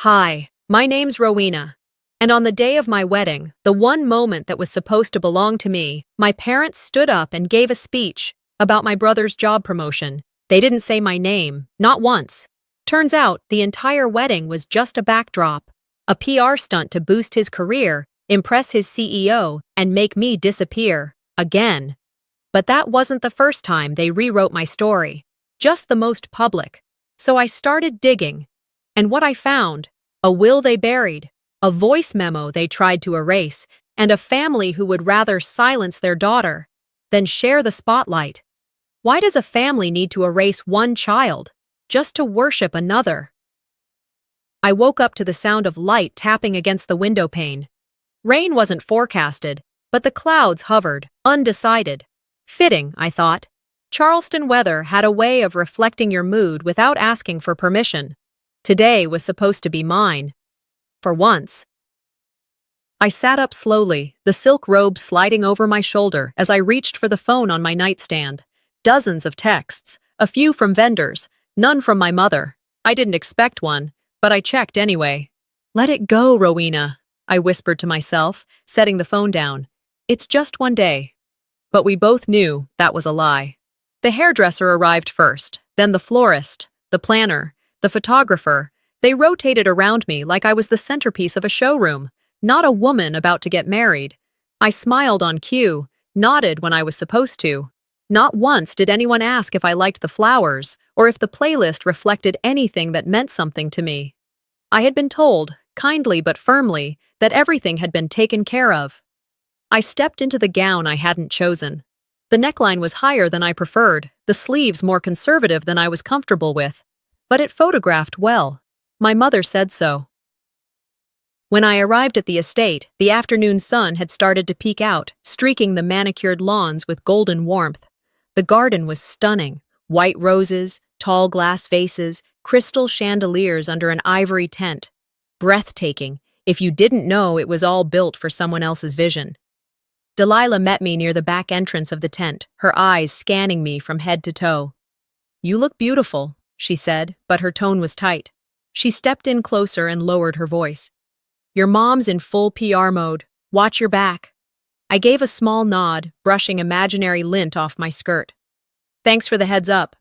Hi, my name's Rowena. And on the day of my wedding, the one moment that was supposed to belong to me, my parents stood up and gave a speech about my brother's job promotion. They didn't say my name, not once. Turns out, the entire wedding was just a backdrop, a PR stunt to boost his career, impress his CEO, and make me disappear, again. But that wasn't the first time they rewrote my story, just the most public. So I started digging. And what I found, a will they buried, a voice memo they tried to erase, and a family who would rather silence their daughter than share the spotlight. Why does a family need to erase one child just to worship another? I woke up to the sound of light tapping against the window pane. Rain wasn't forecasted, but the clouds hovered, undecided. Fitting, I thought. Charleston weather had a way of reflecting your mood without asking for permission. Today was supposed to be mine. For once. I sat up slowly, the silk robe sliding over my shoulder as I reached for the phone on my nightstand. Dozens of texts, a few from vendors, none from my mother. I didn't expect one, but I checked anyway. Let it go, Rowena, I whispered to myself, setting the phone down. It's just one day. But we both knew that was a lie. The hairdresser arrived first, then the florist, the planner, the photographer. They rotated around me like I was the centerpiece of a showroom, not a woman about to get married. I smiled on cue, nodded when I was supposed to. Not once did anyone ask if I liked the flowers or if the playlist reflected anything that meant something to me. I had been told, kindly but firmly, that everything had been taken care of. I stepped into the gown I hadn't chosen. The neckline was higher than I preferred, the sleeves more conservative than I was comfortable with. But it photographed well. My mother said so. When I arrived at the estate, the afternoon sun had started to peek out, streaking the manicured lawns with golden warmth. The garden was stunning. White roses, tall glass vases, crystal chandeliers under an ivory tent. Breathtaking, if you didn't know it was all built for someone else's vision. Delilah met me near the back entrance of the tent, her eyes scanning me from head to toe. "You look beautiful," she said, but her tone was tight. She stepped in closer and lowered her voice. "Your mom's in full PR mode. Watch your back." I gave a small nod, brushing imaginary lint off my skirt. "Thanks for the heads up."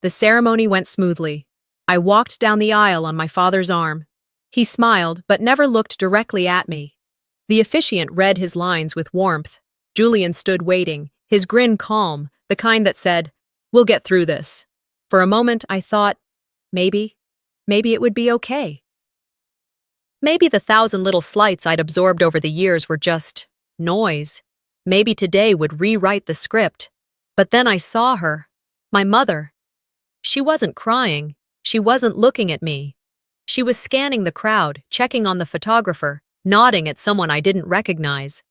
The ceremony went smoothly. I walked down the aisle on my father's arm. He smiled, but never looked directly at me. The officiant read his lines with warmth. Julian stood waiting, his grin calm, the kind that said, "We'll get through this." For a moment, I thought, maybe it would be okay. Maybe the 1,000 little slights I'd absorbed over the years were just noise. Maybe today would rewrite the script. But then I saw her, my mother. She wasn't crying. She wasn't looking at me. She was scanning the crowd, checking on the photographer, nodding at someone I didn't recognize.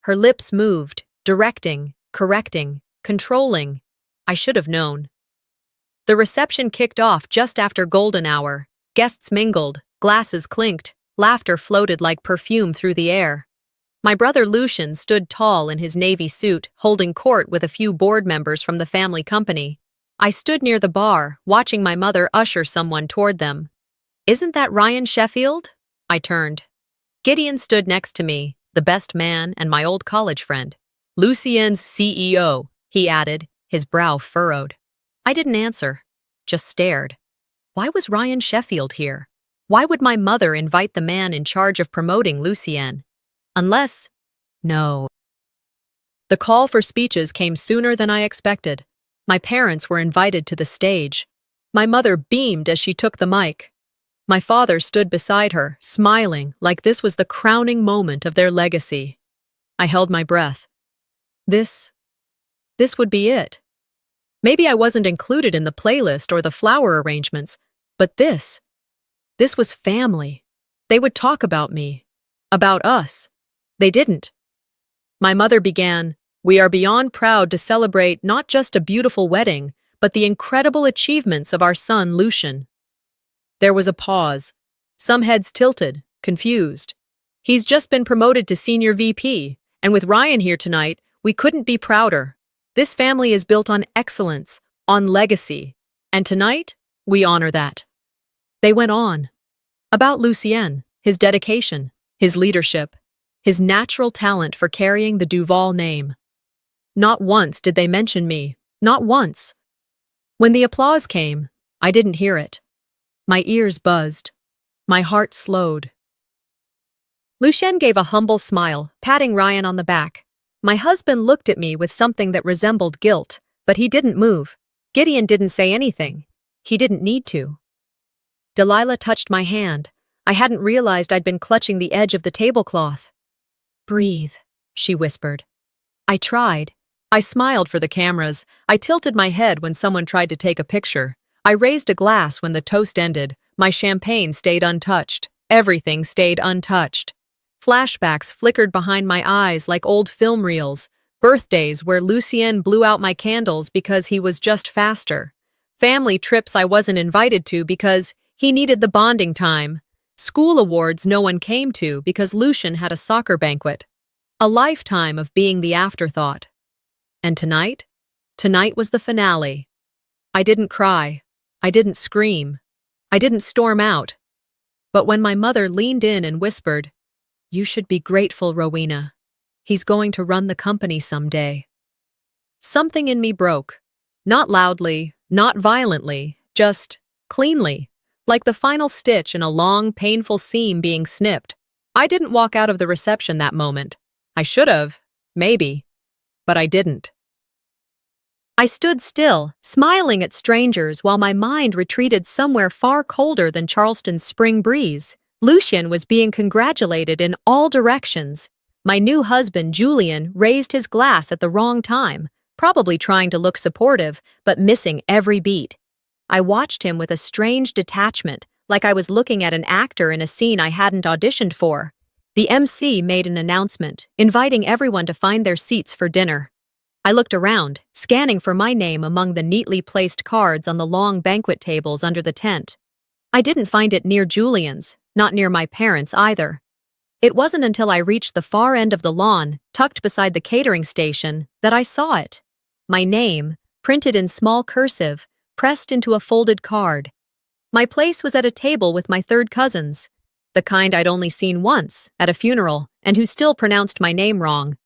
Her lips moved, directing, correcting, controlling. I should have known. The reception kicked off just after golden hour. Guests mingled, glasses clinked, laughter floated like perfume through the air. My brother Lucian stood tall in his navy suit, holding court with a few board members from the family company. I stood near the bar, watching my mother usher someone toward them. "Isn't that Ryan Sheffield?" I turned. Gideon stood next to me, the best man and my old college friend. "Lucien's CEO," he added, his brow furrowed. I didn't answer, just stared. Why was Ryan Sheffield here? Why would my mother invite the man in charge of promoting Lucien? Unless... No. The call for speeches came sooner than I expected. My parents were invited to the stage. My mother beamed as she took the mic. My father stood beside her, smiling like this was the crowning moment of their legacy. I held my breath. This would be it. Maybe I wasn't included in the playlist or the flower arrangements, but this was family. They would talk about me, about us. They didn't. My mother began, "We are beyond proud to celebrate not just a beautiful wedding, but the incredible achievements of our son, Lucian." There was a pause. Some heads tilted, confused. "He's just been promoted to senior VP, and with Ryan here tonight, we couldn't be prouder. This family is built on excellence, on legacy, and tonight, we honor that." They went on. About Lucien, his dedication, his leadership, his natural talent for carrying the Duval name. Not once did they mention me, not once. When the applause came, I didn't hear it. My ears buzzed. My heart slowed. Lucien gave a humble smile, patting Ryan on the back. My husband looked at me with something that resembled guilt, but he didn't move. Gideon didn't say anything. He didn't need to. Delilah touched my hand. I hadn't realized I'd been clutching the edge of the tablecloth. "Breathe," she whispered. I tried. I smiled for the cameras. I tilted my head when someone tried to take a picture. I raised a glass when the toast ended. My champagne stayed untouched. Everything stayed untouched. Flashbacks flickered behind my eyes like old film reels. Birthdays where Lucien blew out my candles because he was just faster. Family trips I wasn't invited to because he needed the bonding time. School awards no one came to because Lucien had a soccer banquet. A lifetime of being the afterthought. And tonight? Tonight was the finale. I didn't cry. I didn't scream. I didn't storm out. But when my mother leaned in and whispered, "You should be grateful, Rowena. He's going to run the company someday." Something in me broke. Not loudly, not violently, just cleanly, like the final stitch in a long, painful seam being snipped. I didn't walk out of the reception that moment. I should have, maybe, but I didn't. I stood still, smiling at strangers while my mind retreated somewhere far colder than Charleston's spring breeze. Lucien was being congratulated in all directions. My new husband, Julian, raised his glass at the wrong time, probably trying to look supportive, but missing every beat. I watched him with a strange detachment, like I was looking at an actor in a scene I hadn't auditioned for. The MC made an announcement, inviting everyone to find their seats for dinner. I looked around, scanning for my name among the neatly placed cards on the long banquet tables under the tent. I didn't find it near Julian's, not near my parents either. It wasn't until I reached the far end of the lawn, tucked beside the catering station, that I saw it. My name, printed in small cursive, pressed into a folded card. My place was at a table with my third cousins, the kind I'd only seen once, at a funeral, and who still pronounced my name wrong.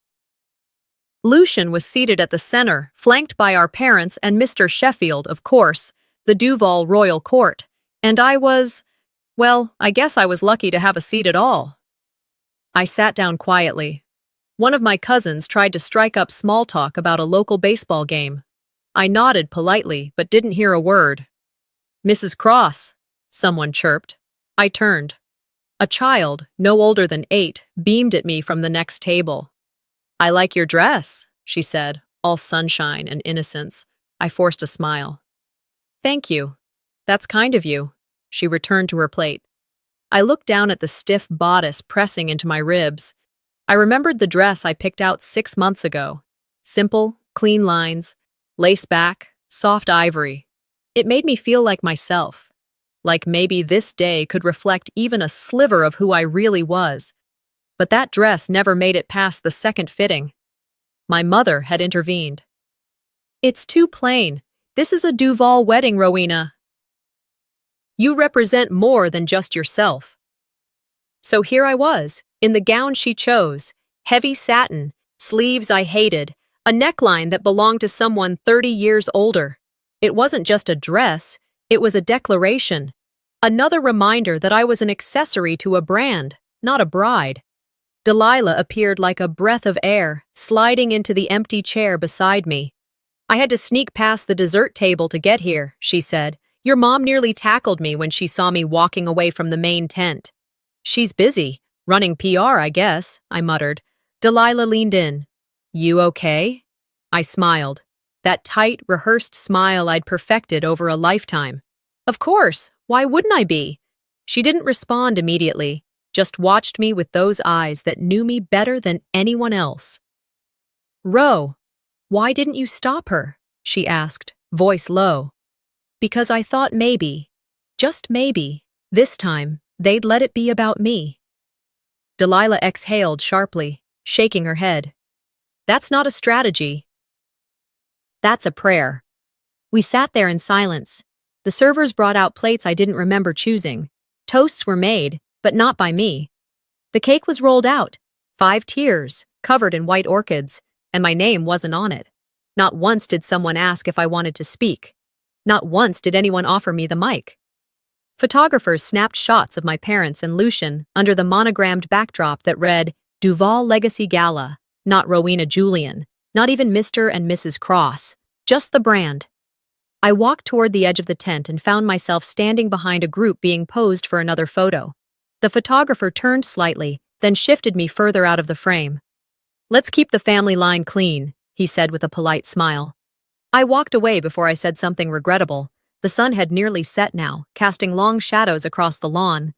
Lucien was seated at the center, flanked by our parents and Mr. Sheffield, of course, the Duval Royal Court, and I was, well, I guess I was lucky to have a seat at all. I sat down quietly. One of my cousins tried to strike up small talk about a local baseball game. I nodded politely, but didn't hear a word. "Mrs. Cross," someone chirped. I turned. A child, no older than 8, beamed at me from the next table. "I like your dress," she said, all sunshine and innocence. I forced a smile. "Thank you. That's kind of you." She returned to her plate. I looked down at the stiff bodice pressing into my ribs. I remembered the dress I picked out 6 months ago. Simple, clean lines, lace back, soft ivory. It made me feel like myself. Like maybe this day could reflect even a sliver of who I really was. But that dress never made it past the second fitting. My mother had intervened. "It's too plain. This is a Duval wedding, Rowena. You represent more than just yourself." So here I was, in the gown she chose, heavy satin, sleeves I hated, a neckline that belonged to someone 30 years older. It wasn't just a dress, it was a declaration. Another reminder that I was an accessory to a brand, not a bride. Delilah appeared like a breath of air, sliding into the empty chair beside me. "I had to sneak past the dessert table to get here," she said. "Your mom nearly tackled me when she saw me walking away from the main tent." "She's busy, running PR, I guess," I muttered. Delilah leaned in. "You okay?" I smiled. That tight, rehearsed smile I'd perfected over a lifetime. "Of course, why wouldn't I be?" She didn't respond immediately, just watched me with those eyes that knew me better than anyone else. "Ro, why didn't you stop her?" she asked, voice low. "Because I thought maybe, just maybe, this time, they'd let it be about me." Delilah exhaled sharply, shaking her head. "That's not a strategy. That's a prayer." We sat there in silence. The servers brought out plates I didn't remember choosing. Toasts were made, but not by me. The cake was rolled out, 5 tiers, covered in white orchids, and my name wasn't on it. Not once did someone ask if I wanted to speak. Not once did anyone offer me the mic. Photographers snapped shots of my parents and Lucian under the monogrammed backdrop that read, Duval Legacy Gala, not Rowena Julian, not even Mr. and Mrs. Cross, just the brand. I walked toward the edge of the tent and found myself standing behind a group being posed for another photo. The photographer turned slightly, then shifted me further out of the frame. Let's keep the family line clean, he said with a polite smile. I walked away before I said something regrettable. The sun had nearly set now, casting long shadows across the lawn.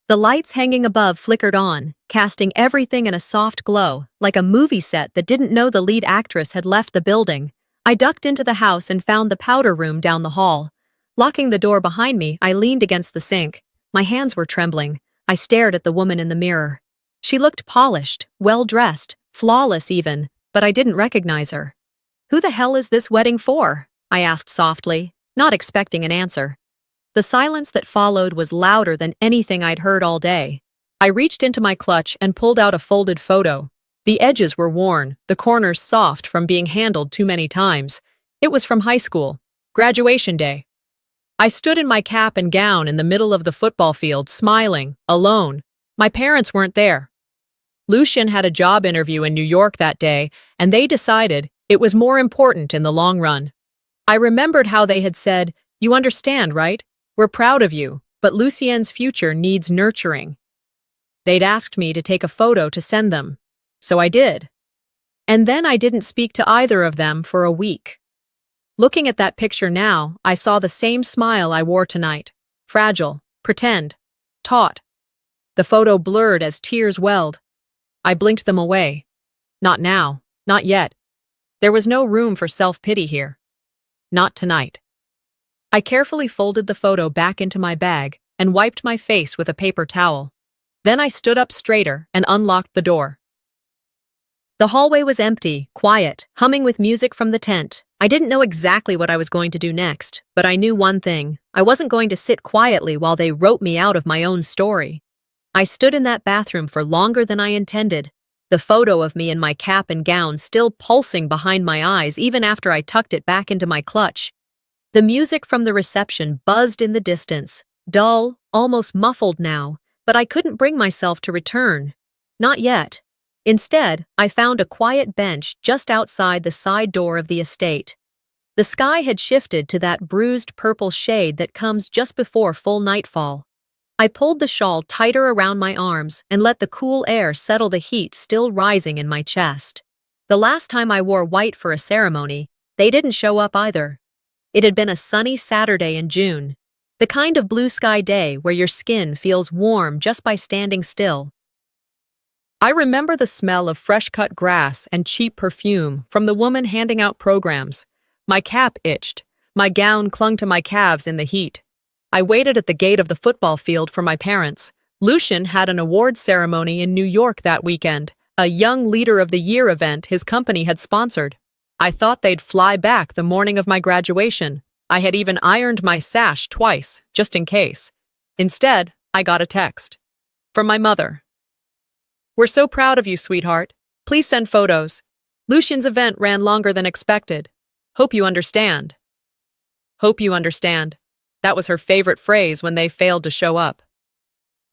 The lights hanging above flickered on, casting everything in a soft glow, like a movie set that didn't know the lead actress had left the building. I ducked into the house and found the powder room down the hall. Locking the door behind me, I leaned against the sink. My hands were trembling. I stared at the woman in the mirror. She looked polished, well-dressed, flawless even, but I didn't recognize her. Who the hell is this wedding for? I asked softly, not expecting an answer. The silence that followed was louder than anything I'd heard all day. I reached into my clutch and pulled out a folded photo. The edges were worn, the corners soft from being handled too many times. It was from high school, graduation day. I stood in my cap and gown in the middle of the football field, smiling, alone. My parents weren't there. Lucian had a job interview in New York that day, and they decided it was more important in the long run. I remembered how they had said, "You understand, right? We're proud of you, but Lucien's future needs nurturing." They'd asked me to take a photo to send them, so I did. And then I didn't speak to either of them for a week. Looking at that picture now, I saw the same smile I wore tonight. Fragile, pretend, taut. The photo blurred as tears welled. I blinked them away. Not now, not yet. There was no room for self-pity here. Not tonight. I carefully folded the photo back into my bag and wiped my face with a paper towel. Then I stood up straighter and unlocked the door. The hallway was empty, quiet, humming with music from the tent. I didn't know exactly what I was going to do next, but I knew one thing. I wasn't going to sit quietly while they wrote me out of my own story. I stood in that bathroom for longer than I intended, the photo of me in my cap and gown still pulsing behind my eyes even after I tucked it back into my clutch. The music from the reception buzzed in the distance, dull, almost muffled now, but I couldn't bring myself to return. Not yet. Instead, I found a quiet bench just outside the side door of the estate. The sky had shifted to that bruised purple shade that comes just before full nightfall. I pulled the shawl tighter around my arms and let the cool air settle the heat still rising in my chest. The last time I wore white for a ceremony, they didn't show up either. It had been a sunny Saturday in June, the kind of blue sky day where your skin feels warm just by standing still. I remember the smell of fresh-cut grass and cheap perfume from the woman handing out programs. My cap itched. My gown clung to my calves in the heat. I waited at the gate of the football field for my parents. Lucian had an awards ceremony in New York that weekend, a Young Leader of the Year event his company had sponsored. I thought they'd fly back the morning of my graduation. I had even ironed my sash twice, just in case. Instead, I got a text. From my mother. "We're so proud of you, sweetheart. Please send photos. Lucian's event ran longer than expected. Hope you understand." Hope you understand. That was her favorite phrase when they failed to show up.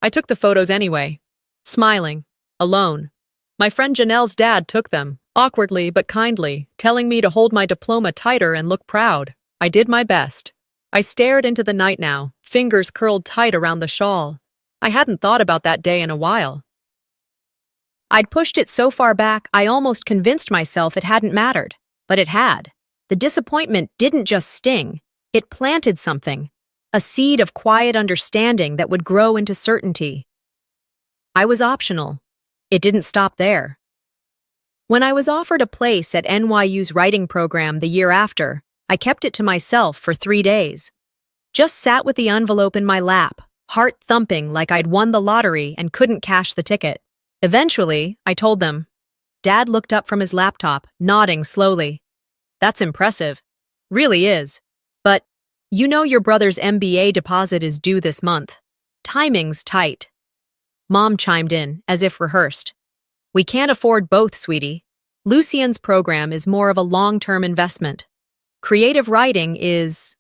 I took the photos anyway, smiling, alone. My friend Janelle's dad took them, awkwardly but kindly, telling me to hold my diploma tighter and look proud. I did my best. I stared into the night now, fingers curled tight around the shawl. I hadn't thought about that day in a while. I'd pushed it so far back I almost convinced myself it hadn't mattered, but it had. The disappointment didn't just sting, it planted something. A seed of quiet understanding that would grow into certainty. I was optional. It didn't stop there. When I was offered a place at NYU's writing program the year after, I kept it to myself for 3 days. Just sat with the envelope in my lap, heart thumping like I'd won the lottery and couldn't cash the ticket. Eventually, I told them. Dad looked up from his laptop, nodding slowly. "That's impressive. Really is. But You know your brother's MBA deposit is due this month. Timing's tight. Mom chimed in, as if rehearsed. We can't afford both, sweetie. Lucien's program is more of a long-term investment. Creative writing is,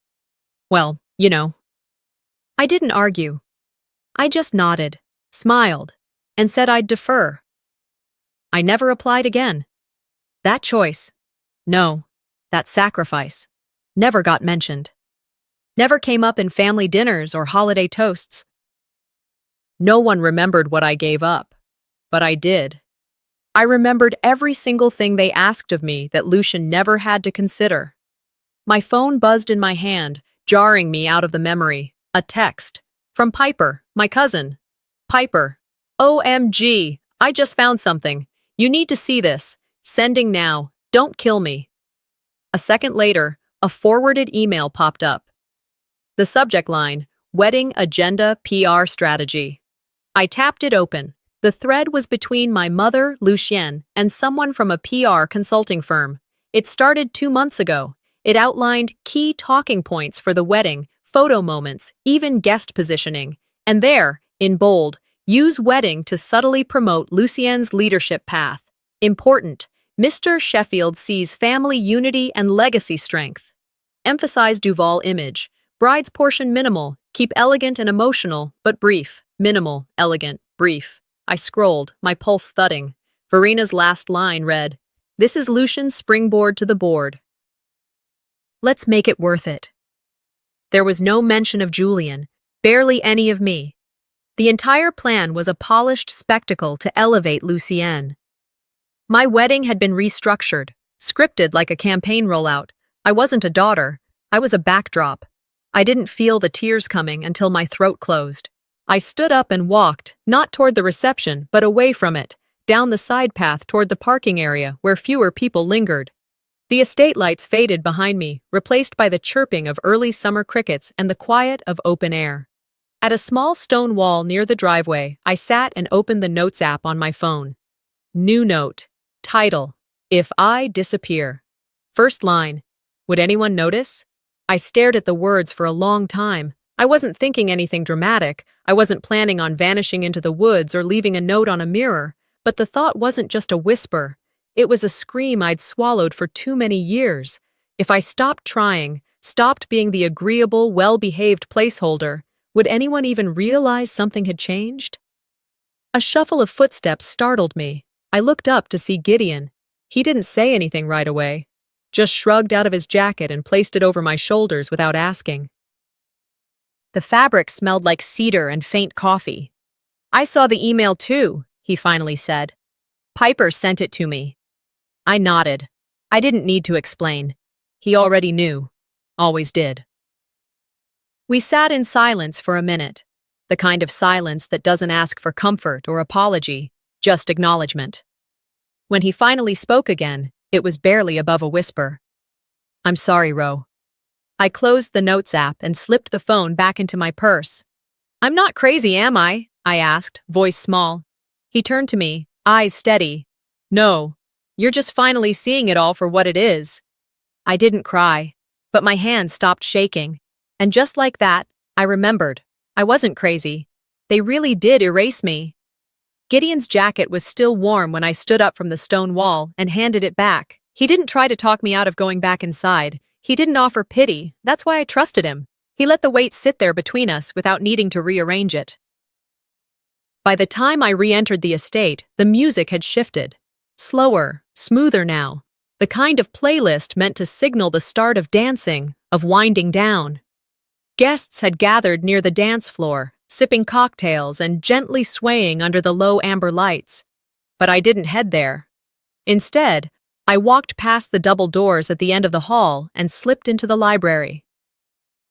well, you know. I didn't argue. I just nodded, smiled, and said I'd defer. I never applied again. That choice, no, that sacrifice, never got mentioned. Never came up in family dinners or holiday toasts. No one remembered what I gave up, but I did. I remembered every single thing they asked of me that Lucien never had to consider. My phone buzzed in my hand, jarring me out of the memory. A text. From Piper, my cousin. Piper. OMG, I just found something. You need to see this. Sending now. Don't kill me. A second later, a forwarded email popped up. The subject line, Wedding Agenda PR Strategy. I tapped it open. The thread was between my mother, Lucien, and someone from a PR consulting firm. It started 2 months ago. It outlined key talking points for the wedding, photo moments, even guest positioning. And there, in bold, use wedding to subtly promote Lucien's leadership path. Important. Mr. Sheffield sees family unity and legacy strength. Emphasize Duval image. Bride's portion minimal. Keep elegant and emotional, but brief. Minimal, elegant, brief. I scrolled, my pulse thudding. Verina's last line read, "This is Lucien's springboard to the board. Let's make it worth it." There was no mention of Julian, barely any of me. The entire plan was a polished spectacle to elevate Lucien. My wedding had been restructured, scripted like a campaign rollout. I wasn't a daughter, I was a backdrop. I didn't feel the tears coming until my throat closed. I stood up and walked, not toward the reception, but away from it, down the side path toward the parking area where fewer people lingered. The estate lights faded behind me, replaced by the chirping of early summer crickets and the quiet of open air. At a small stone wall near the driveway, I sat and opened the Notes app on my phone. New note. Title. If I disappear. First line. Would anyone notice? I stared at the words for a long time. I wasn't thinking anything dramatic. I wasn't planning on vanishing into the woods or leaving a note on a mirror. But the thought wasn't just a whisper. It was a scream I'd swallowed for too many years. If I stopped trying, stopped being the agreeable, well-behaved placeholder, would anyone even realize something had changed? A shuffle of footsteps startled me. I looked up to see Gideon. He didn't say anything right away, just shrugged out of his jacket and placed it over my shoulders without asking. The fabric smelled like cedar and faint coffee. I saw the email too, he finally said. Piper sent it to me. I nodded. I didn't need to explain. He already knew. Always did. We sat in silence for a minute, the kind of silence that doesn't ask for comfort or apology, just acknowledgement. When he finally spoke again, it was barely above a whisper. I'm sorry, Ro. I closed the Notes app and slipped the phone back into my purse. I'm not crazy, am I? I asked, voice small. He turned to me, eyes steady. No, you're just finally seeing it all for what it is. I didn't cry, but my hands stopped shaking. And just like that, I remembered. I wasn't crazy. They really did erase me. Gideon's jacket was still warm when I stood up from the stone wall and handed it back. He didn't try to talk me out of going back inside. He didn't offer pity. That's why I trusted him. He let the weight sit there between us without needing to rearrange it. By the time I re-entered the estate, the music had shifted. Slower, smoother now. The kind of playlist meant to signal the start of dancing, of winding down. Guests had gathered near the dance floor, sipping cocktails and gently swaying under the low amber lights. But I didn't head there. Instead, I walked past the double doors at the end of the hall and slipped into the library.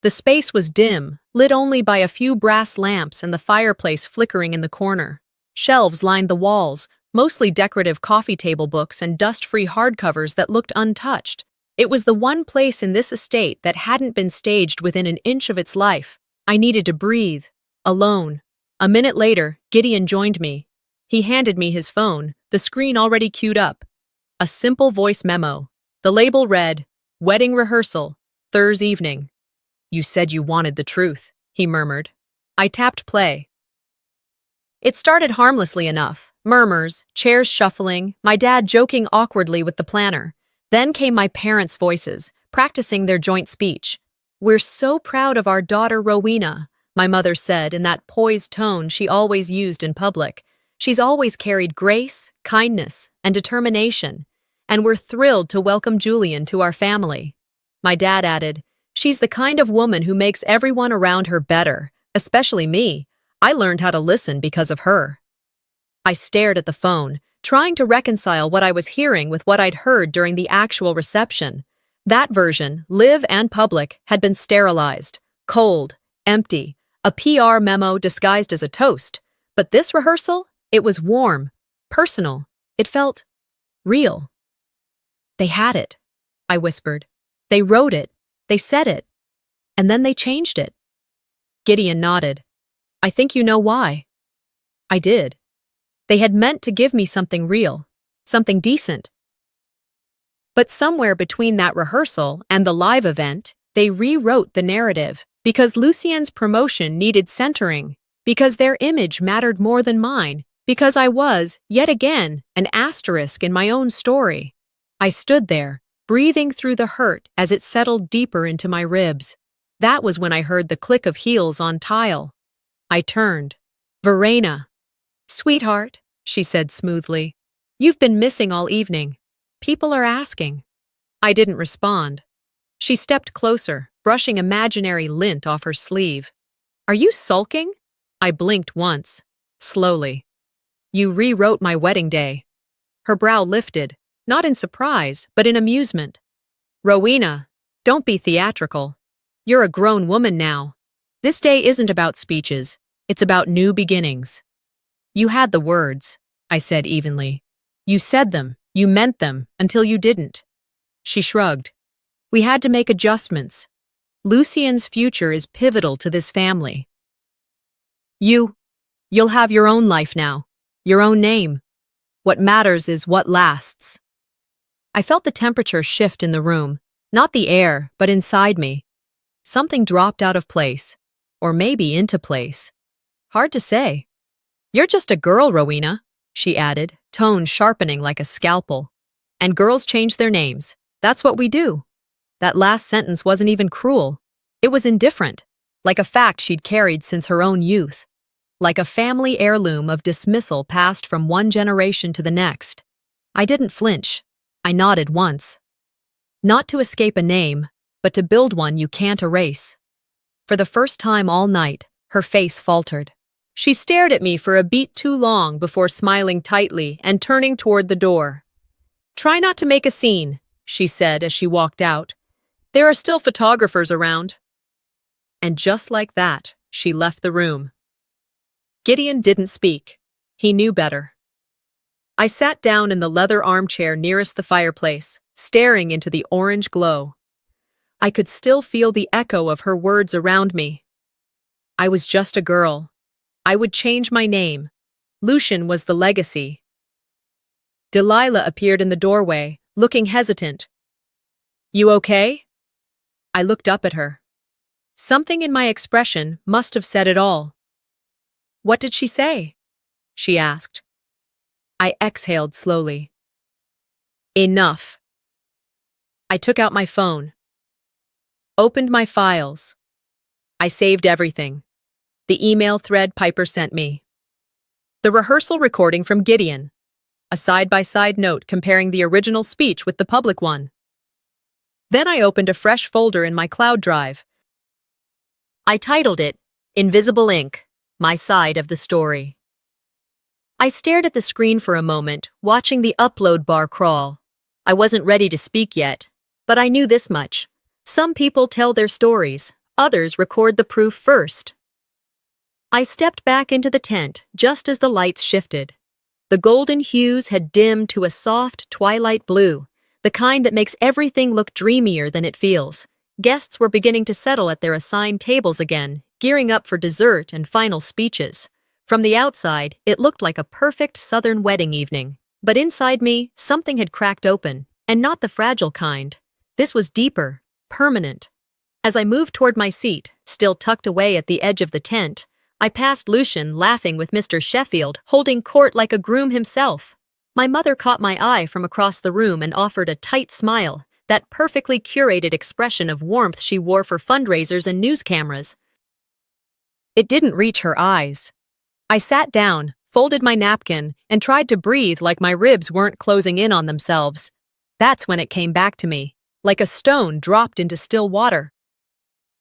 The space was dim, lit only by a few brass lamps and the fireplace flickering in the corner. Shelves lined the walls, mostly decorative coffee table books and dust-free hardcovers that looked untouched. It was the one place in this estate that hadn't been staged within an inch of its life. I needed to breathe. Alone. A minute later, Gideon joined me. He handed me his phone, the screen already queued up. A simple voice memo. The label read, Wedding Rehearsal, Thursday evening. You said you wanted the truth, he murmured. I tapped play. It started harmlessly enough. Murmurs, chairs shuffling, my dad joking awkwardly with the planner. Then came my parents' voices, practicing their joint speech. We're so proud of our daughter Rowena, my mother said in that poised tone she always used in public. She's always carried grace, kindness, and determination, and we're thrilled to welcome Julian to our family. My dad added, she's the kind of woman who makes everyone around her better, especially me. I learned how to listen because of her. I stared at the phone, trying to reconcile what I was hearing with what I'd heard during the actual reception. That version, live and public, had been sterilized, cold, empty, a PR memo disguised as a toast. But this rehearsal, it was warm, personal. It felt real. They had it, I whispered. They wrote it, they said it, and then they changed it. Gideon nodded. I think you know why. I did. They had meant to give me something real, something decent. But somewhere between that rehearsal and the live event, they rewrote the narrative because Lucien's promotion needed centering, because their image mattered more than mine, because I was, yet again, an asterisk in my own story. I stood there, breathing through the hurt as it settled deeper into my ribs. That was when I heard the click of heels on tile. I turned. Verena. Sweetheart, she said smoothly. You've been missing all evening. People are asking. I didn't respond. She stepped closer, brushing imaginary lint off her sleeve. Are you sulking? I blinked once, slowly. You rewrote my wedding day. Her brow lifted, not in surprise, but in amusement. Rowena, don't be theatrical. You're a grown woman now. This day isn't about speeches. It's about new beginnings. You had the words, I said evenly. You said them, you meant them, until you didn't. She shrugged. We had to make adjustments. Lucien's future is pivotal to this family. You'll have your own life now, your own name. What matters is what lasts. I felt the temperature shift in the room, not the air, but inside me. Something dropped out of place, or maybe into place. Hard to say. You're just a girl, Rowena, she added, tone sharpening like a scalpel. And girls change their names. That's what we do. That last sentence wasn't even cruel. It was indifferent, like a fact she'd carried since her own youth. Like a family heirloom of dismissal passed from one generation to the next. I didn't flinch. I nodded once. Not to escape a name, but to build one you can't erase. For the first time all night, her face faltered. She stared at me for a beat too long before smiling tightly and turning toward the door. Try not to make a scene, she said as she walked out. There are still photographers around. And just like that, she left the room. Gideon didn't speak. He knew better. I sat down in the leather armchair nearest the fireplace, staring into the orange glow. I could still feel the echo of her words around me. I was just a girl. I would change my name. Lucian was the legacy. Delilah appeared in the doorway, looking hesitant. You okay? I looked up at her. Something in my expression must have said it all. What did she say? She asked. I exhaled slowly. Enough. I took out my phone. Opened my files. I saved everything. The email thread Piper sent me. The rehearsal recording from Gideon. A side-by-side note comparing the original speech with the public one. Then I opened a fresh folder in my cloud drive. I titled it, Invisible Ink, My Side of the Story. I stared at the screen for a moment, watching the upload bar crawl. I wasn't ready to speak yet, but I knew this much. Some people tell their stories, others record the proof first. I stepped back into the tent just as the lights shifted. The golden hues had dimmed to a soft twilight blue, the kind that makes everything look dreamier than it feels. Guests were beginning to settle at their assigned tables again, gearing up for dessert and final speeches. From the outside, it looked like a perfect Southern wedding evening. But inside me, something had cracked open, and not the fragile kind. This was deeper, permanent. As I moved toward my seat, still tucked away at the edge of the tent, I passed Lucian laughing with Mr. Sheffield, holding court like a groom himself. My mother caught my eye from across the room and offered a tight smile, that perfectly curated expression of warmth she wore for fundraisers and news cameras. It didn't reach her eyes. I sat down, folded my napkin, and tried to breathe like my ribs weren't closing in on themselves. That's when it came back to me, like a stone dropped into still water.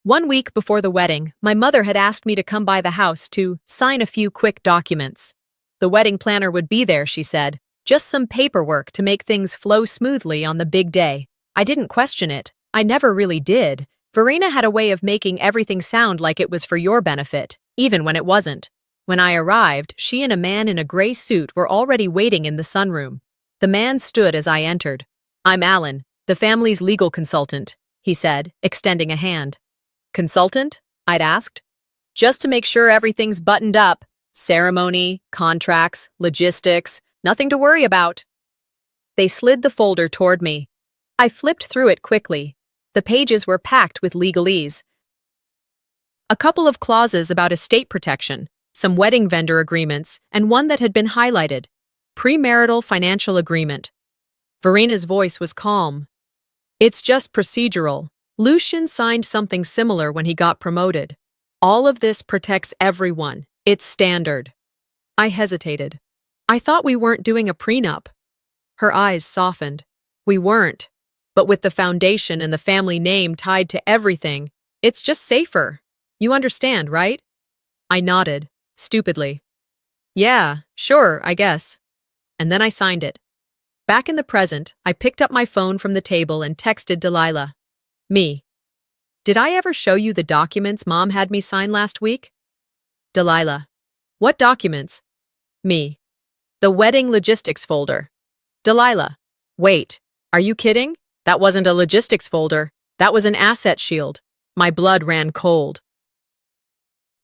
1 week before the wedding, my mother had asked me to come by the house to sign a few quick documents. The wedding planner would be there, she said, just some paperwork to make things flow smoothly on the big day. I didn't question it. I never really did. Verena had a way of making everything sound like it was for your benefit, even when it wasn't. When I arrived, she and a man in a gray suit were already waiting in the sunroom. The man stood as I entered. "I'm Alan, the family's legal consultant," he said, extending a hand. "Consultant?" I'd asked. "Just to make sure everything's buttoned up. Ceremony, contracts, logistics, nothing to worry about." They slid the folder toward me. I flipped through it quickly. The pages were packed with legalese. A couple of clauses about estate protection, some wedding vendor agreements, and one that had been highlighted. Premarital financial agreement. Verena's voice was calm. "It's just procedural. Lucian signed something similar when he got promoted. All of this protects everyone. It's standard." I hesitated. "I thought we weren't doing a prenup." Her eyes softened. "We weren't. But with the foundation and the family name tied to everything, it's just safer. You understand, right?" I nodded, stupidly. "Yeah, sure, I guess." And then I signed it. Back in the present, I picked up my phone from the table and texted Delilah. "Me. Did I ever show you the documents Mom had me sign last week?" Delilah. "What documents?" Me. "The wedding logistics folder." Delilah. "Wait, are you kidding? That wasn't a logistics folder. That was an asset shield." My blood ran cold.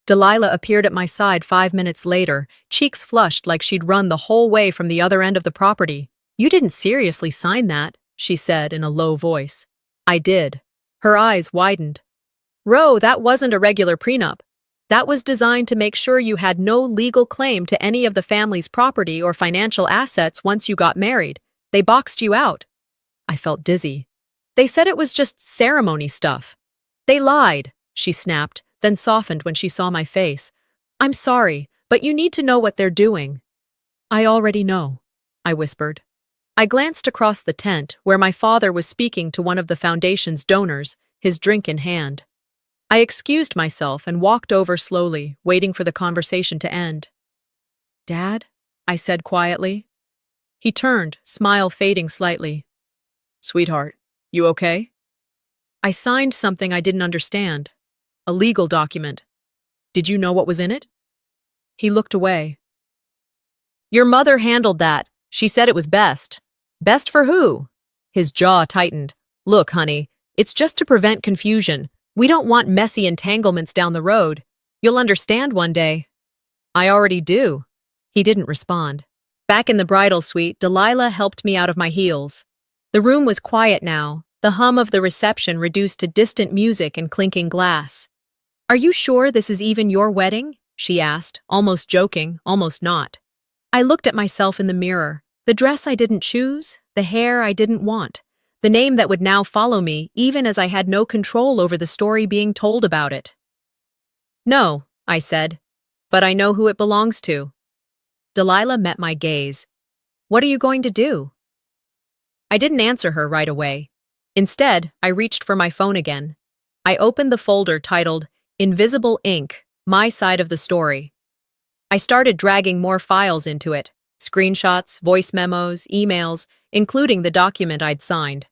Delilah appeared at my side 5 minutes later, cheeks flushed like she'd run the whole way from the other end of the property. "You didn't seriously sign that," she said in a low voice. I did. Her eyes widened. "Ro, that wasn't a regular prenup. That was designed to make sure you had no legal claim to any of the family's property or financial assets once you got married. They boxed you out." I felt dizzy. "They said it was just ceremony stuff." "They lied," she snapped, then softened when she saw my face. "I'm sorry, but you need to know what they're doing." "I already know," I whispered. I glanced across the tent, where my father was speaking to one of the foundation's donors, his drink in hand. I excused myself and walked over slowly, waiting for the conversation to end. "Dad?" I said quietly. He turned, smile fading slightly. "Sweetheart, you okay?" "I signed something I didn't understand. A legal document. Did you know what was in it?" He looked away. "Your mother handled that. She said it was best." "Best for who?" His jaw tightened. "Look, honey, it's just to prevent confusion. We don't want messy entanglements down the road. You'll understand one day." "I already do." He didn't respond. Back in the bridal suite, Delilah helped me out of my heels. The room was quiet now, the hum of the reception reduced to distant music and clinking glass. "Are you sure this is even your wedding?" she asked, almost joking, almost not. I looked at myself in the mirror. The dress I didn't choose, the hair I didn't want, the name that would now follow me even as I had no control over the story being told about it. "No," I said, "but I know who it belongs to." Delilah met my gaze. "What are you going to do?" I didn't answer her right away. Instead, I reached for my phone again. I opened the folder titled Invisible Ink, My Side of the Story. I started dragging more files into it. Screenshots, voice memos, emails, including the document I'd signed.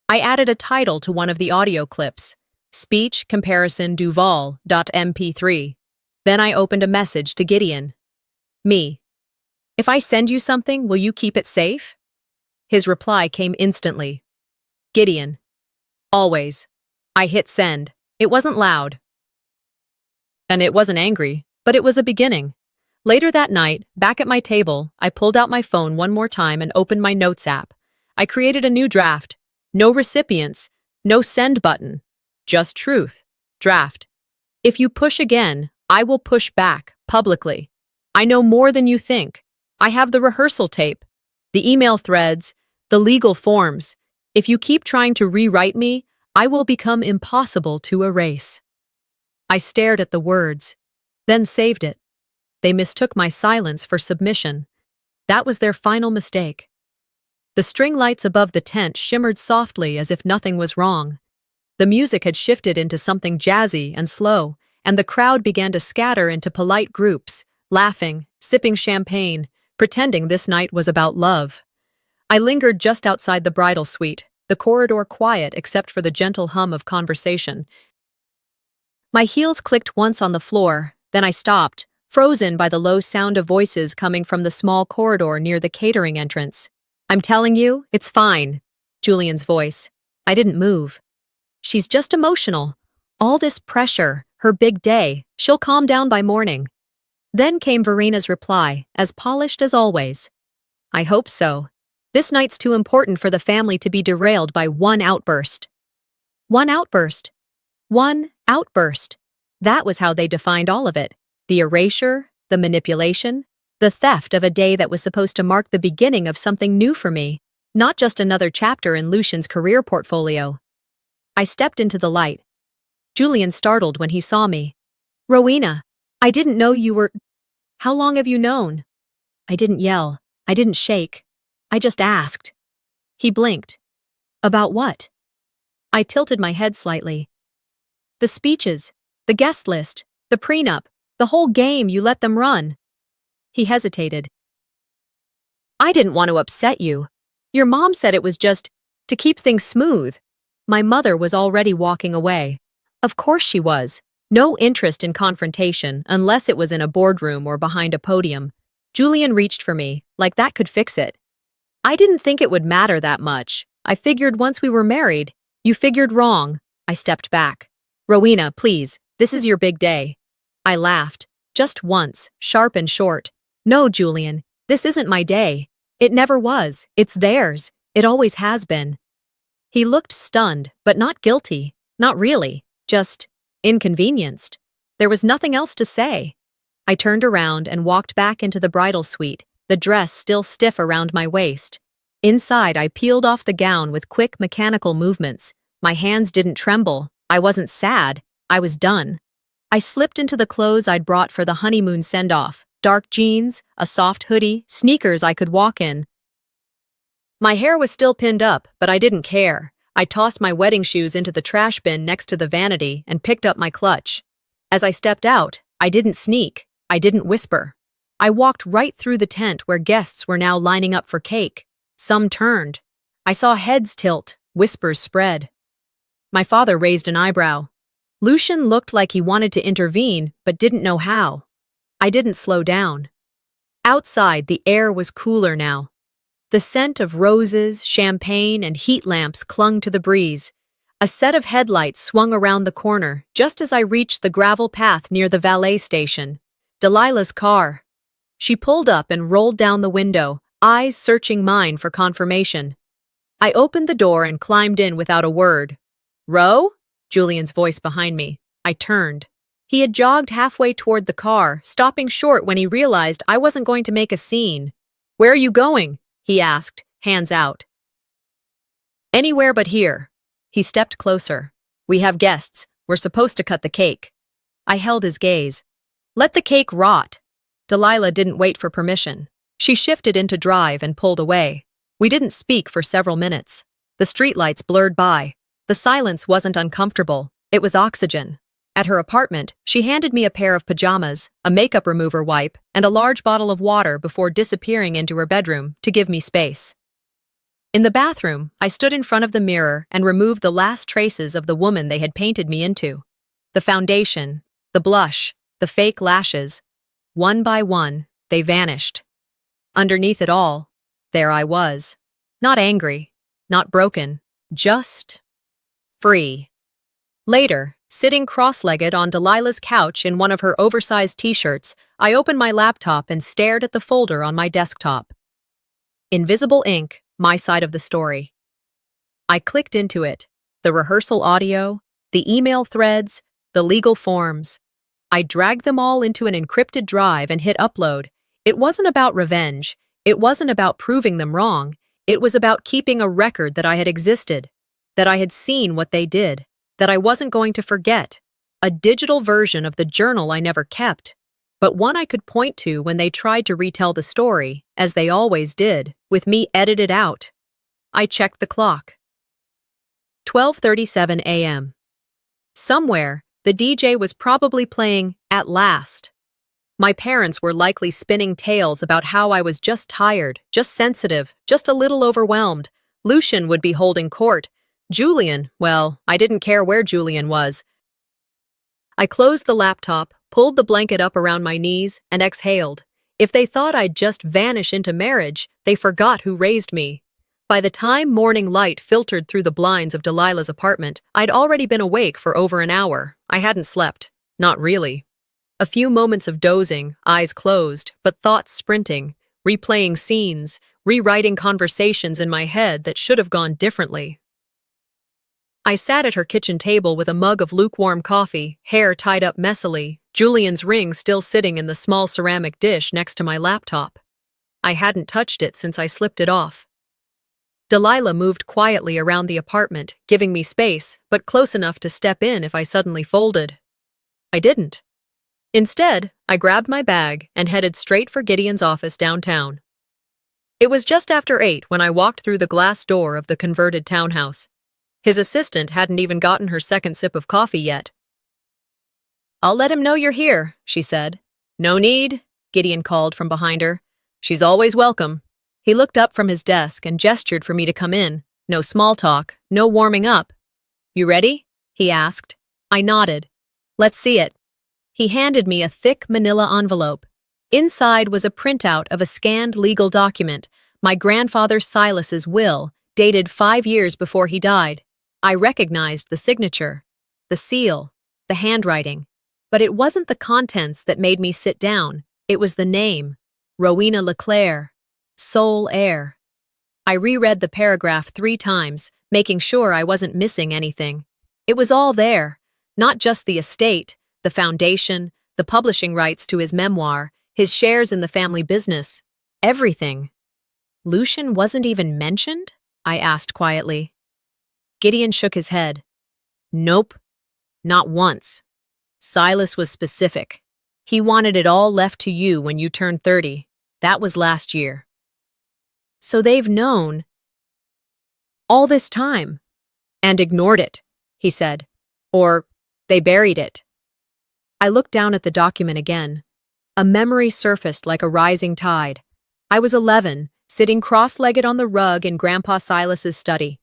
I added a title to one of the audio clips, Speech Comparison Duval.mp3. Then I opened a message to Gideon. Me. "If I send you something, will you keep it safe?" His reply came instantly. Gideon. "Always." I hit send. It wasn't loud. And it wasn't angry, but it was a beginning. Later that night, back at my table, I pulled out my phone one more time and opened my Notes app. I created a new draft. No recipients, no send button. Just truth. Draft. If you push again, I will push back, publicly. I know more than you think. I have the rehearsal tape, the email threads, the legal forms. If you keep trying to rewrite me, I will become impossible to erase. I stared at the words, then saved it. They mistook my silence for submission. That was their final mistake. The string lights above the tent shimmered softly as if nothing was wrong. The music had shifted into something jazzy and slow, and the crowd began to scatter into polite groups, laughing, sipping champagne, pretending this night was about love. I lingered just outside the bridal suite, the corridor quiet except for the gentle hum of conversation. My heels clicked once on the floor, then I stopped, frozen by the low sound of voices coming from the small corridor near the catering entrance. I'm telling you, it's fine. Julian's voice. I didn't move. She's just emotional. All this pressure, her big day, she'll calm down by morning. Then came Verina's reply, as polished as always. I hope so. This night's too important for the family to be derailed by one outburst. One outburst. One outburst. That was how they defined all of it. The erasure, the manipulation, the theft of a day that was supposed to mark the beginning of something new for me, not just another chapter in Lucian's career portfolio. I stepped into the light. Julian startled when he saw me. Rowena, I didn't know you were... How long have you known? I didn't yell. I didn't shake. I just asked. He blinked. About what? I tilted my head slightly. The speeches, the guest list, the prenup, the whole game you let them run. He hesitated. I didn't want to upset you. Your mom said it was just to keep things smooth. My mother was already walking away. Of course she was. No interest in confrontation unless it was in a boardroom or behind a podium. Julian reached for me, like that could fix it. I didn't think it would matter that much. I figured once we were married. You figured wrong. I stepped back. Rowena, please, this is your big day. I laughed. Just once, sharp and short. No, Julian, this isn't my day. It never was. It's theirs. It always has been. He looked stunned, but not guilty. Not really. Just inconvenienced. There was nothing else to say. I turned around and walked back into the bridal suite, the dress still stiff around my waist. Inside, I peeled off the gown with quick mechanical movements. My hands didn't tremble. I wasn't sad. I was done. I slipped into the clothes I'd brought for the honeymoon send-off. Dark jeans, a soft hoodie, sneakers I could walk in. My hair was still pinned up, but I didn't care. I tossed my wedding shoes into the trash bin next to the vanity and picked up my clutch. As I stepped out, I didn't sneak. I didn't whisper. I walked right through the tent where guests were now lining up for cake. Some turned. I saw heads tilt, whispers spread. My father raised an eyebrow. Lucian looked like he wanted to intervene, but didn't know how. I didn't slow down. Outside, the air was cooler now. The scent of roses, champagne, and heat lamps clung to the breeze. A set of headlights swung around the corner just as I reached the gravel path near the valet station. Delilah's car. She pulled up and rolled down the window, eyes searching mine for confirmation. I opened the door and climbed in without a word. Ro? Julian's voice behind me. I turned. He had jogged halfway toward the car, stopping short when he realized I wasn't going to make a scene. Where are you going? He asked, hands out. Anywhere but here. He stepped closer. We have guests. We're supposed to cut the cake. I held his gaze. Let the cake rot. Delilah didn't wait for permission. She shifted into drive and pulled away. We didn't speak for several minutes. The streetlights blurred by. The silence wasn't uncomfortable. It was oxygen. At her apartment, she handed me a pair of pajamas, a makeup remover wipe, and a large bottle of water before disappearing into her bedroom to give me space. In the bathroom, I stood in front of the mirror and removed the last traces of the woman they had painted me into. The foundation, the blush, the fake lashes. One by one, they vanished. Underneath it all, there I was. Not angry, not broken, just free. Later, sitting cross-legged on Delilah's couch in one of her oversized t-shirts, I opened my laptop and stared at the folder on my desktop. Invisible Ink, My Side of the Story. I clicked into it. The rehearsal audio, The email threads, the legal forms. I dragged them all into an encrypted drive and hit upload. It wasn't about revenge. It wasn't about proving them wrong. It was about keeping a record that I had existed, that I had seen what they did, that I wasn't going to forget. A digital version of the journal I never kept, but one I could point to when they tried to retell the story, as they always did, with me edited out. I checked the clock. 12:37 a.m. Somewhere, the DJ was probably playing At Last. My parents were likely spinning tales about how I was just tired, just sensitive, just a little overwhelmed. Lucian would be holding court. Julian, well, I didn't care where Julian was. I closed the laptop, pulled the blanket up around my knees, and exhaled. If they thought I'd just vanish into marriage, they forgot who raised me. By the time morning light filtered through the blinds of Delilah's apartment, I'd already been awake for over an hour. I hadn't slept. Not really. A few moments of dozing, eyes closed, but thoughts sprinting, replaying scenes, rewriting conversations in my head that should have gone differently. I sat at her kitchen table with a mug of lukewarm coffee, hair tied up messily, Julian's ring still sitting in the small ceramic dish next to my laptop. I hadn't touched it since I slipped it off. Delilah moved quietly around the apartment, giving me space, but close enough to step in if I suddenly folded. I didn't. Instead, I grabbed my bag and headed straight for Gideon's office downtown. It was just after 8 when I walked through the glass door of the converted townhouse. His assistant hadn't even gotten her second sip of coffee yet. "I'll let him know you're here," she said. "No need," Gideon called from behind her. "She's always welcome." He looked up from his desk and gestured for me to come in. No small talk, no warming up. "You ready?" he asked. I nodded. "Let's see it." He handed me a thick manila envelope. Inside was a printout of a scanned legal document, my grandfather Silas's will, dated 5 years before he died. I recognized the signature, the seal, the handwriting. But it wasn't the contents that made me sit down. It was the name, Rowena LeClaire, sole heir. I reread the paragraph 3 times, making sure I wasn't missing anything. It was all there, not just the estate, the foundation, the publishing rights to his memoir, his shares in the family business, everything. Lucian wasn't even mentioned? I asked quietly. Gideon shook his head. Nope, not once. Silas was specific. He wanted it all left to you when you turned 30. That was last year. So they've known all this time and ignored it, he said. Or they buried it. I looked down at the document again. A memory surfaced like a rising tide. I was 11, sitting cross-legged on the rug in Grandpa Silas's study.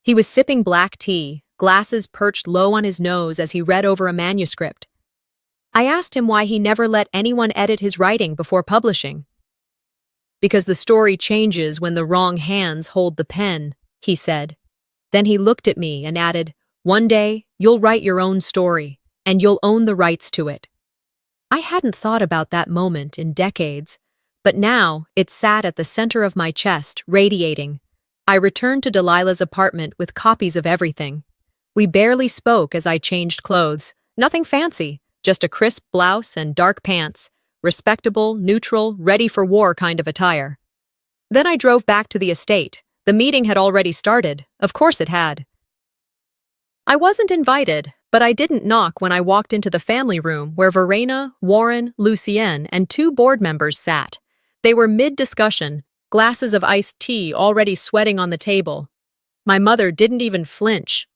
He was sipping black tea, glasses perched low on his nose as he read over a manuscript. I asked him why he never let anyone edit his writing before publishing. Because the story changes when the wrong hands hold the pen, he said. Then he looked at me and added, one day, you'll write your own story, and you'll own the rights to it. I hadn't thought about that moment in decades, but now it sat at the center of my chest, radiating. I returned to Delilah's apartment with copies of everything. We barely spoke as I changed clothes. Nothing fancy, just a crisp blouse and dark pants. Respectable, neutral, ready for war kind of attire. Then I drove back to the estate. The meeting had already started. Of course it had. I wasn't invited, but I didn't knock when I walked into the family room where Verena, Warren, Lucienne, and 2 board members sat. They were mid-discussion, glasses of iced tea already sweating on the table. My mother didn't even flinch.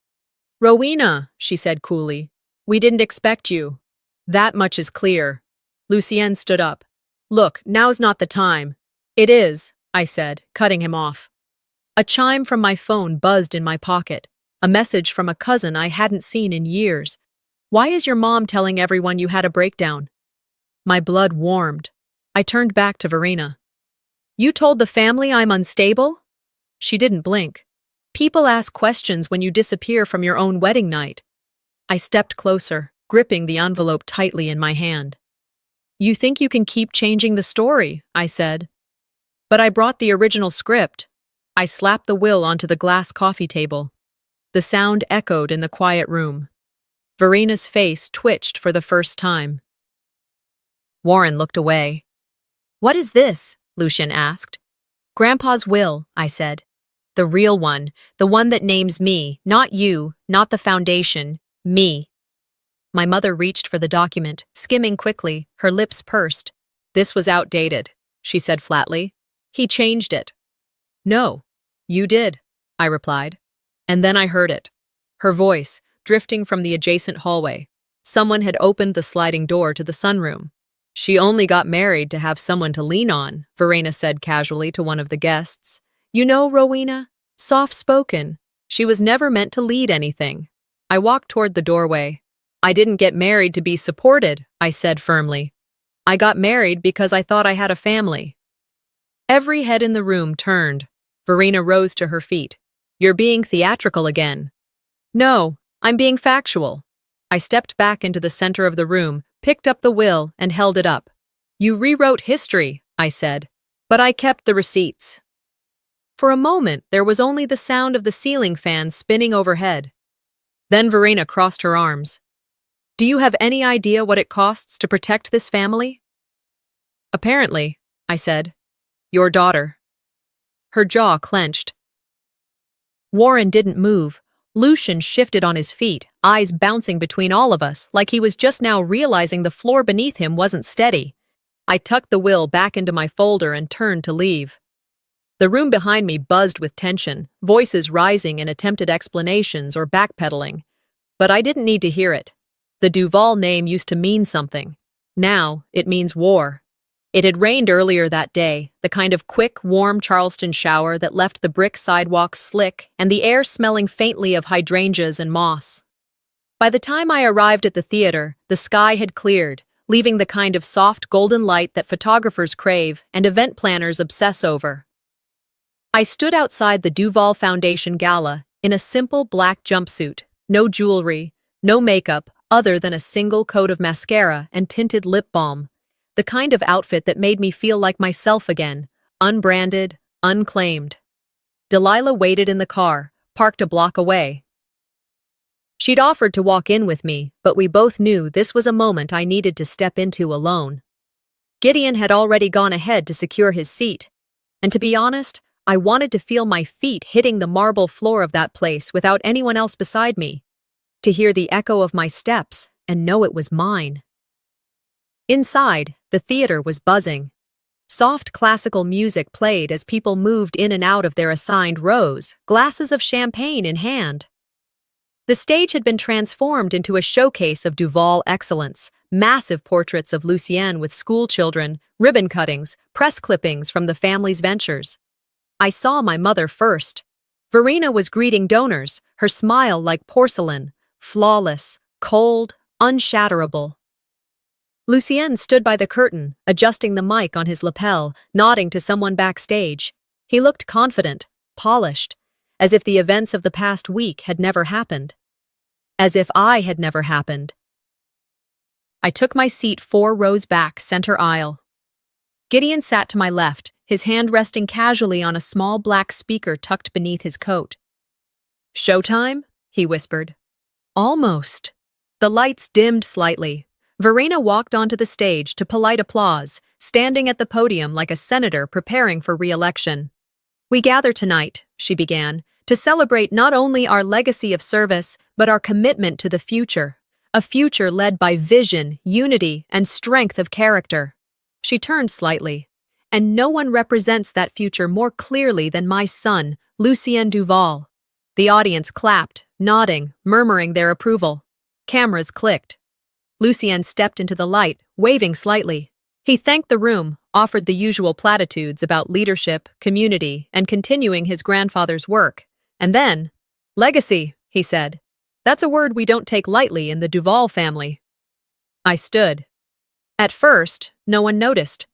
Rowena, she said coolly, we didn't expect you. That much is clear. Lucienne stood up. Look, now's not the time. It is, I said, cutting him off. A chime from my phone buzzed in my pocket. A message from a cousin I hadn't seen in years. Why is your mom telling everyone you had a breakdown? My blood warmed. I turned back to Verena. You told the family I'm unstable? She didn't blink. People ask questions when you disappear from your own wedding night. I stepped closer, gripping the envelope tightly in my hand. You think you can keep changing the story, I said. But I brought the original script. I slapped the will onto the glass coffee table. The sound echoed in the quiet room. Verena's face twitched for the first time. Warren looked away. "What is this?" Lucian asked. "Grandpa's will," I said. "The real one, the one that names me, not you, not the foundation, me." My mother reached for the document, skimming quickly, her lips pursed. "This was outdated," she said flatly. "He changed it." "No, you did," I replied. And then I heard it. Her voice, drifting from the adjacent hallway. Someone had opened the sliding door to the sunroom. "She only got married to have someone to lean on," Verena said casually to one of the guests. "You know, Rowena, soft-spoken. She was never meant to lead anything." I walked toward the doorway. "I didn't get married to be supported," I said firmly. "I got married because I thought I had a family." Every head in the room turned. Verena rose to her feet. "You're being theatrical again." "No, I'm being factual." I stepped back into the center of the room, picked up the will, and held it up. "You rewrote history," I said, "but I kept the receipts." For a moment, there was only the sound of the ceiling fan spinning overhead. Then Verena crossed her arms. "Do you have any idea what it costs to protect this family?" "Apparently," I said. "Your daughter." Her jaw clenched. Warren didn't move. Lucian shifted on his feet, eyes bouncing between all of us, like he was just now realizing the floor beneath him wasn't steady. I tucked the will back into my folder and turned to leave. The room behind me buzzed with tension, voices rising in attempted explanations or backpedaling. But I didn't need to hear it. The Duval name used to mean something. Now, it means war. It had rained earlier that day, the kind of quick, warm Charleston shower that left the brick sidewalks slick and the air smelling faintly of hydrangeas and moss. By the time I arrived at the theater, the sky had cleared, leaving the kind of soft golden light that photographers crave and event planners obsess over. I stood outside the Duval Foundation Gala in a simple black jumpsuit, no jewelry, no makeup other than a single coat of mascara and tinted lip balm. The kind of outfit that made me feel like myself again, unbranded, unclaimed. Delilah waited in the car, parked a block away. She'd offered to walk in with me, but we both knew this was a moment I needed to step into alone. Gideon had already gone ahead to secure his seat, and to be honest, I wanted to feel my feet hitting the marble floor of that place without anyone else beside me, to hear the echo of my steps and know it was mine. Inside, the theater was buzzing. Soft classical music played as people moved in and out of their assigned rows, glasses of champagne in hand. The stage had been transformed into a showcase of Duval excellence, massive portraits of Lucienne with school children, ribbon cuttings, press clippings from the family's ventures. I saw my mother first. Verena was greeting donors, her smile like porcelain, flawless, cold, unshatterable. Lucien stood by the curtain, adjusting the mic on his lapel, nodding to someone backstage. He looked confident, polished, as if the events of the past week had never happened. As if I had never happened. I took my seat 4 rows back, center aisle. Gideon sat to my left, his hand resting casually on a small black speaker tucked beneath his coat. "Showtime?" he whispered. "Almost." The lights dimmed slightly. Verena walked onto the stage to polite applause, standing at the podium like a senator preparing for re-election. "We gather tonight," she began, "to celebrate not only our legacy of service, but our commitment to the future. A future led by vision, unity, and strength of character." She turned slightly. "And no one represents that future more clearly than my son, Lucien Duval." The audience clapped, nodding, murmuring their approval. Cameras clicked. Lucien stepped into the light, waving slightly. He thanked the room, offered the usual platitudes about leadership, community, and continuing his grandfather's work. And then, "Legacy," he said. "That's a word we don't take lightly in the Duval family." I stood. At first, no one noticed.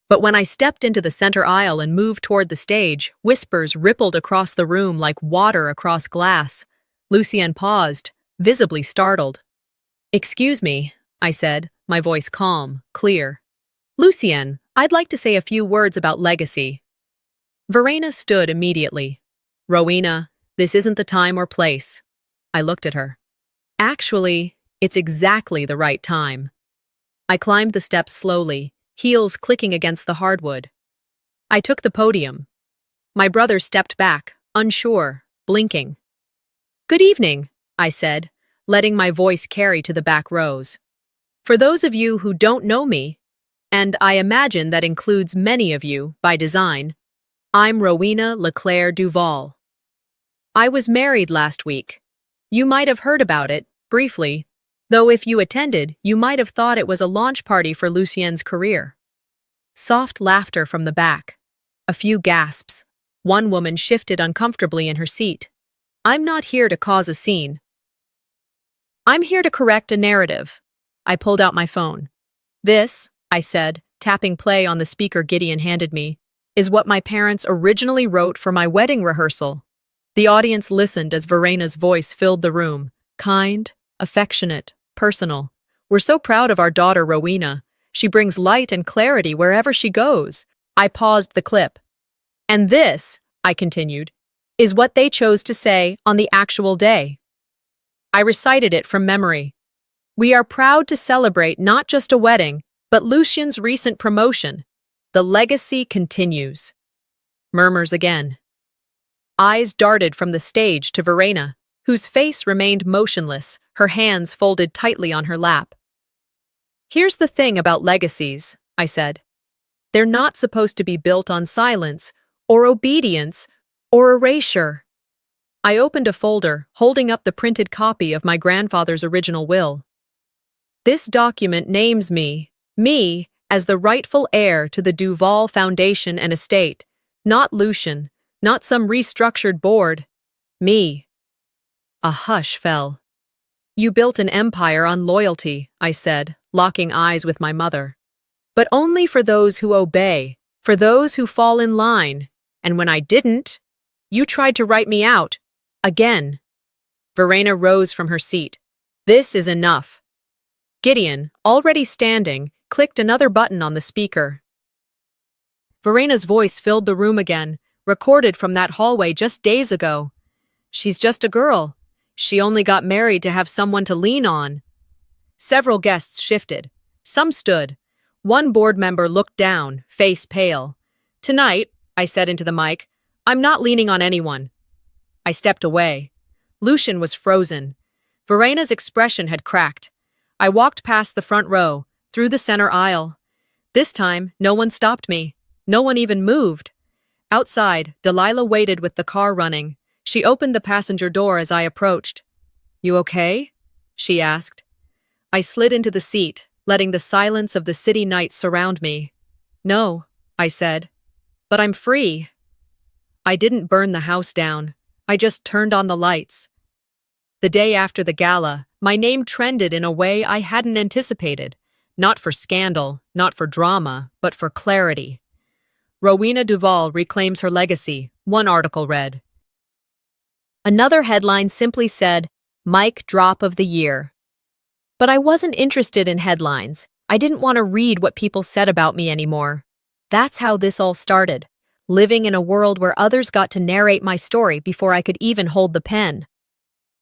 But when I stepped into the center aisle and moved toward the stage, whispers rippled across the room like water across glass. Lucien paused, visibly startled. "Excuse me," I said, my voice calm, clear. "Lucien, I'd like to say a few words about legacy." Verena stood immediately. "Rowena, This isn't the time or place. I looked at her. Actually, it's exactly the right time. I climbed the steps slowly, heels clicking against the hardwood. I took the podium. My brother stepped back, unsure, blinking. "Good evening," I said, letting my voice carry to the back rows. "For those of you who don't know me, and I imagine that includes many of you by design, I'm Rowena LeClaire Duval. I was married last week. You might have heard about it, briefly, though if you attended, you might have thought it was a launch party for Lucien's career." Soft laughter from the back. A few gasps. One woman shifted uncomfortably in her seat. "I'm not here to cause a scene. I'm here to correct a narrative." I pulled out my phone. "This," I said, tapping play on the speaker Gideon handed me, "is what my parents originally wrote for my wedding rehearsal." The audience listened as Verena's voice filled the room. Kind, affectionate, personal. "We're so proud of our daughter Rowena. She brings light and clarity wherever she goes." I paused the clip. "And this," I continued, "is what they chose to say on the actual day." I recited it from memory. "We are proud to celebrate not just a wedding, but Lucien's recent promotion. The legacy continues." Murmurs again. Eyes darted from the stage to Verena, whose face remained motionless, her hands folded tightly on her lap. "Here's the thing about legacies," I said. "They're not supposed to be built on silence, or obedience, or erasure." I opened a folder, holding up the printed copy of my grandfather's original will. "This document names me, as the rightful heir to the Duval Foundation and estate, not Lucien, not some restructured board. Me." A hush fell. "You built an empire on loyalty," I said, locking eyes with my mother. "But only for those who obey, for those who fall in line. And when I didn't, you tried to write me out. Again." Verena rose from her seat. "This is enough." Gideon, already standing, clicked another button on the speaker. Verena's voice filled the room again, recorded from that hallway just days ago. "She's just a girl. She only got married to have someone to lean on." Several guests shifted. Some stood. One board member looked down, face pale. "Tonight," I said into the mic, "I'm not leaning on anyone." I stepped away. Lucien was frozen. Verena's expression had cracked. I walked past the front row, through the center aisle. This time, no one stopped me. No one even moved. Outside, Delilah waited with the car running. She opened the passenger door as I approached. "You okay?" she asked. I slid into the seat, letting the silence of the city night surround me. "No," I said, "but I'm free." I didn't burn the house down. I just turned on the lights. The day after the gala, my name trended in a way I hadn't anticipated. Not for scandal, not for drama, but for clarity. "Rowena Duval reclaims her legacy," one article read. Another headline simply said, "Mic drop of the year." But I wasn't interested in headlines. I didn't want to read what people said about me anymore. That's how this all started, living in a world where others got to narrate my story before I could even hold the pen.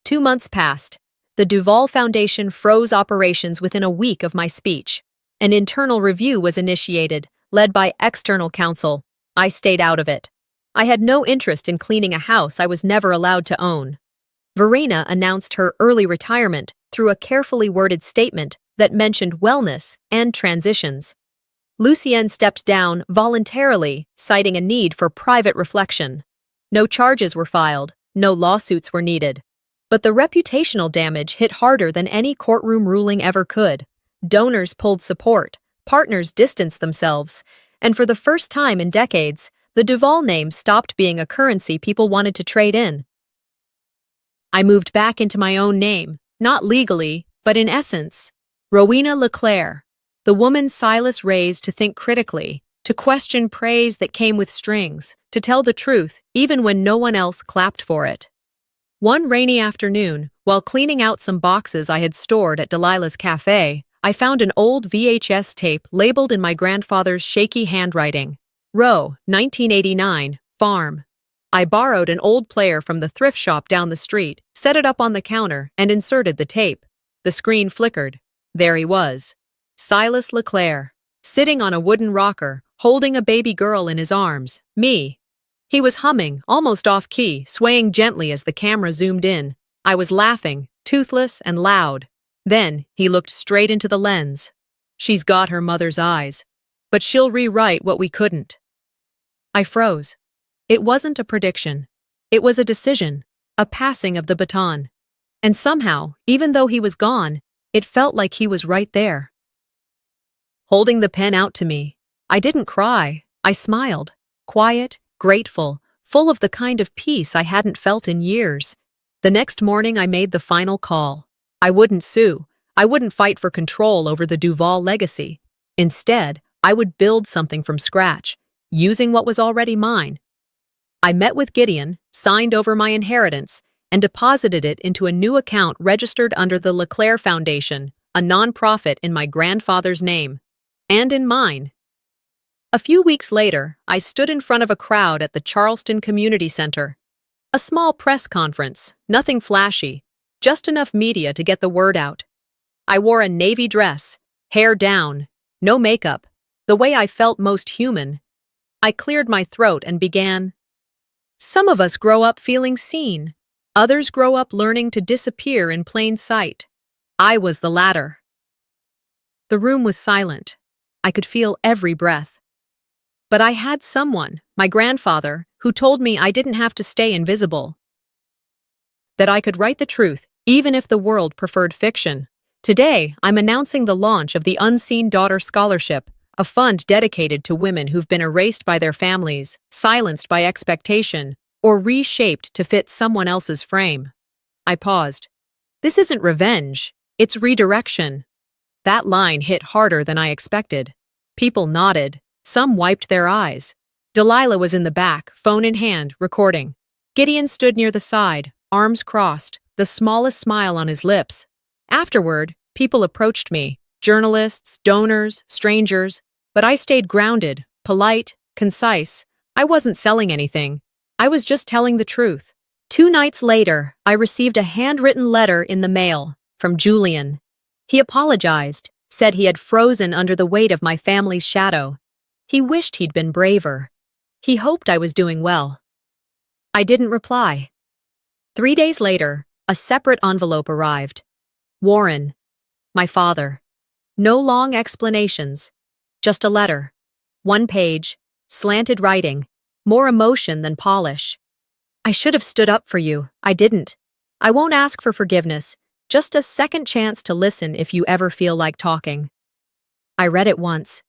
2 months passed. The Duval Foundation froze operations within a week of my speech. An internal review was initiated, led by external counsel. I stayed out of it. I had no interest in cleaning a house I was never allowed to own. Verena announced her early retirement through a carefully worded statement that mentioned wellness and transitions. Lucien stepped down voluntarily, citing a need for private reflection. No charges were filed, no lawsuits were needed. But the reputational damage hit harder than any courtroom ruling ever could. Donors pulled support, partners distanced themselves, and for the first time in decades, the Duval name stopped being a currency people wanted to trade in. I moved back into my own name, not legally, but in essence. Rowena LeClaire, the woman Silas raised to think critically, to question praise that came with strings, to tell the truth even when no one else clapped for it. One rainy afternoon, while cleaning out some boxes I had stored at Delilah's cafe, I found an old VHS tape labeled in my grandfather's shaky handwriting. Row, 1989, Farm. I borrowed an old player from the thrift shop down the street, set it up on the counter, and inserted the tape. The screen flickered. There he was. Silas LeClaire, sitting on a wooden rocker, holding a baby girl in his arms, me. He was humming, almost off-key, swaying gently as the camera zoomed in. I was laughing, toothless and loud. Then he looked straight into the lens. She's got her mother's eyes, but she'll rewrite what we couldn't. I froze. It wasn't a prediction. It was a decision, a passing of the baton. And somehow, even though he was gone, it felt like he was right there. Holding the pen out to me, I didn't cry. I smiled, quiet, grateful, full of the kind of peace I hadn't felt in years. The next morning I made the final call. I wouldn't sue. I wouldn't fight for control over the Duvall legacy. Instead, I would build something from scratch, using what was already mine. I met with Gideon, signed over my inheritance, and deposited it into a new account registered under the LeClaire Foundation, a nonprofit in my grandfather's name. And in mine. A few weeks later, I stood in front of a crowd at the Charleston Community Center. A small press conference, nothing flashy, just enough media to get the word out. I wore a navy dress, hair down, no makeup, the way I felt most human. I cleared my throat and began. Some of us grow up feeling seen. Others grow up learning to disappear in plain sight. I was the latter. The room was silent. I could feel every breath. But I had someone, my grandfather, who told me I didn't have to stay invisible. That I could write the truth, even if the world preferred fiction. Today, I'm announcing the launch of the Unseen Daughter Scholarship, a fund dedicated to women who've been erased by their families, silenced by expectation, or reshaped to fit someone else's frame. I paused. This isn't revenge, it's redirection. That line hit harder than I expected. People nodded. Some wiped their eyes. Delilah was in the back, phone in hand, recording. Gideon stood near the side, arms crossed, the smallest smile on his lips. Afterward, people approached me, journalists, donors, strangers, but I stayed grounded, polite, concise. I wasn't selling anything. I was just telling the truth. 2 nights later, I received a handwritten letter in the mail from Julian. He apologized, said he had frozen under the weight of my family's shadow. He wished he'd been braver. He hoped I was doing well. I didn't reply. 3 days later, a separate envelope arrived. Warren, my father. No long explanations, just a letter. 1 page, slanted writing, more emotion than polish. I should have stood up for you. I didn't. I won't ask for forgiveness, just a second chance to listen if you ever feel like talking. I read it once.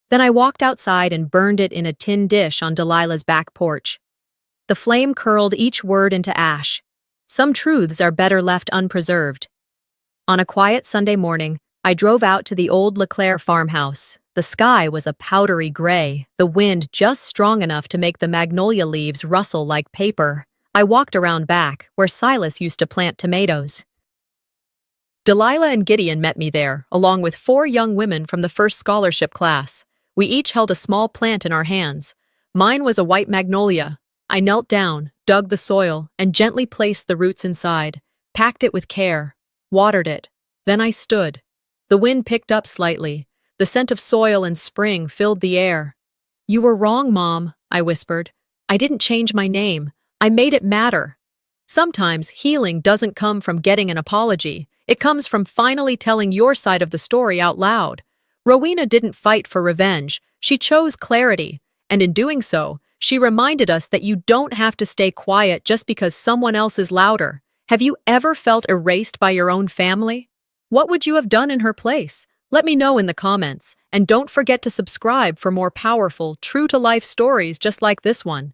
Then I walked outside and burned it in a tin dish on Delilah's back porch. The flame curled each word into ash. Some truths are better left unpreserved. On a quiet Sunday morning, I drove out to the old LeClaire farmhouse. The sky was a powdery gray, the wind just strong enough to make the magnolia leaves rustle like paper. I walked around back, where Silas used to plant tomatoes. Delilah and Gideon met me there, along with 4 young women from the first scholarship class. We each held a small plant in our hands. Mine was a white magnolia. I knelt down, dug the soil, and gently placed the roots inside, packed it with care, watered it. Then I stood. The wind picked up slightly. The scent of soil and spring filled the air. "You were wrong, Mom," I whispered. "I didn't change my name. I made it matter." Sometimes healing doesn't come from getting an apology. It comes from finally telling your side of the story out loud. Rowena didn't fight for revenge. She chose clarity, and in doing so, she reminded us that you don't have to stay quiet just because someone else is louder. Have you ever felt erased by your own family? What would you have done in her place? Let me know in the comments, and don't forget to subscribe for more powerful, true-to-life stories just like this one.